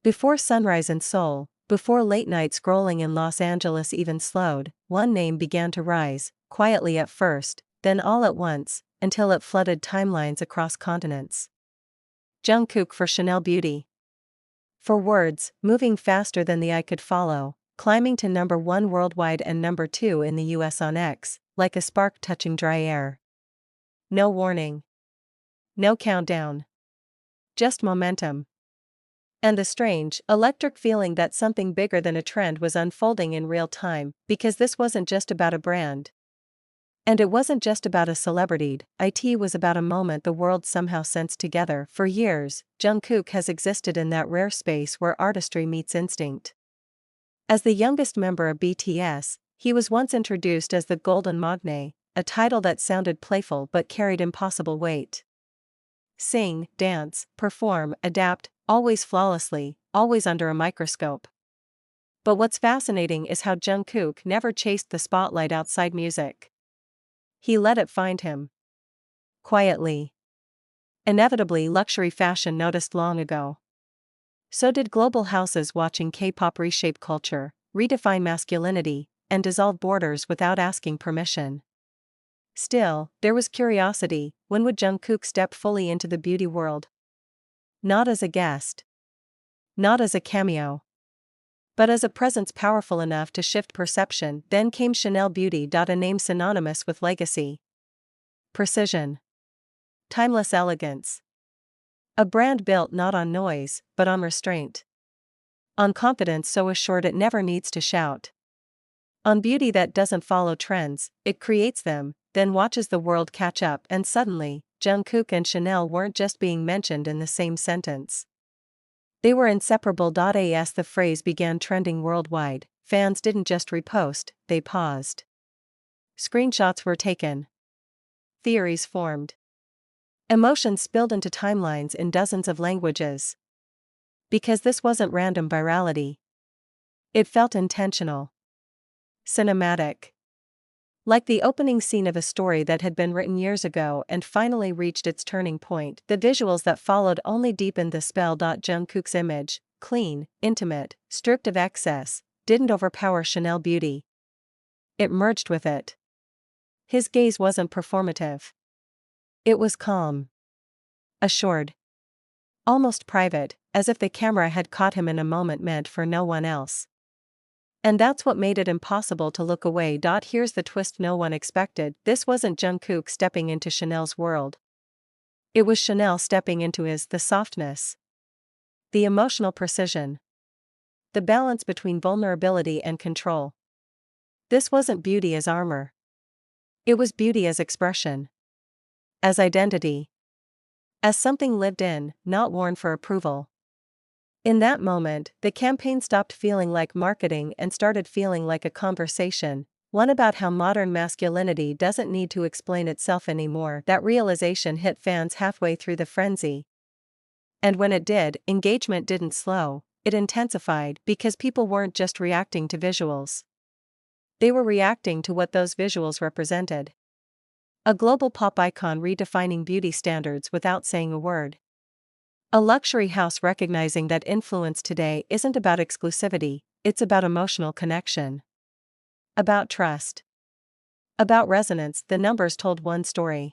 Before sunrise in Seoul, before late-night scrolling in Los Angeles even slowed, one name began to rise, quietly at first, then all at once, until it flooded timelines across continents. JUNGKOOK for Chanel Beauty. For words, moving faster than the eye could follow, climbing to #1 worldwide and #2 in the US on X, like a spark touching dry air. No warning. No countdown. Just momentum. And the strange, electric feeling that something bigger than a trend was unfolding in real time, because this wasn't just about a brand. And it wasn't just about a celebrity, it was about a moment the world somehow sensed together. For years, JUNGKOOK has existed in that rare space where artistry meets instinct. As the youngest member of BTS, he was once introduced as the Golden Magne, a title that sounded playful but carried impossible weight. Sing, dance, perform, adapt, always flawlessly, always under a microscope. But what's fascinating is how JUNGKOOK never chased the spotlight outside music. He let it find him. Quietly. Inevitably, luxury fashion noticed long ago. So did global houses watching K-pop reshape culture, redefine masculinity, and dissolve borders without asking permission. Still, there was curiosity. When would JUNGKOOK step fully into the beauty world? Not as a guest. Not as a cameo. But as a presence powerful enough to shift perception. Then came Chanel Beauty. A name synonymous with legacy, precision, timeless elegance. A brand built not on noise, but on restraint. On confidence so assured it never needs to shout. On beauty that doesn't follow trends, it creates them, then watches the world catch up. And suddenly, JUNGKOOK and Chanel weren't just being mentioned in the same sentence. They were inseparable. As the phrase began trending worldwide, fans didn't just repost, they paused. Screenshots were taken. Theories formed. Emotions spilled into timelines in dozens of languages. Because this wasn't random virality. It felt intentional. Cinematic. Like the opening scene of a story that had been written years ago and finally reached its turning point. The visuals that followed only deepened the spell. JUNGKOOK's image, clean, intimate, stripped of excess, didn't overpower Chanel Beauty. It merged with it. His gaze wasn't performative. It was calm. Assured. Almost private, as if the camera had caught him in a moment meant for no one else. And that's what made it impossible to look away. Here's the twist no one expected. This wasn't JUNGKOOK stepping into Chanel's world. It was Chanel stepping into his. The softness. The emotional precision. The balance between vulnerability and control. This wasn't beauty as armor. It was beauty as expression. As identity. As something lived in, not worn for approval. In that moment, the campaign stopped feeling like marketing and started feeling like a conversation, one about how modern masculinity doesn't need to explain itself anymore. That realization hit fans halfway through the frenzy. And when it did, engagement didn't slow, it intensified because people weren't just reacting to visuals. They were reacting to what those visuals represented. A global pop icon redefining beauty standards without saying a word. A luxury house recognizing that influence today isn't about exclusivity, it's about emotional connection. About trust. About resonance. The numbers told one story.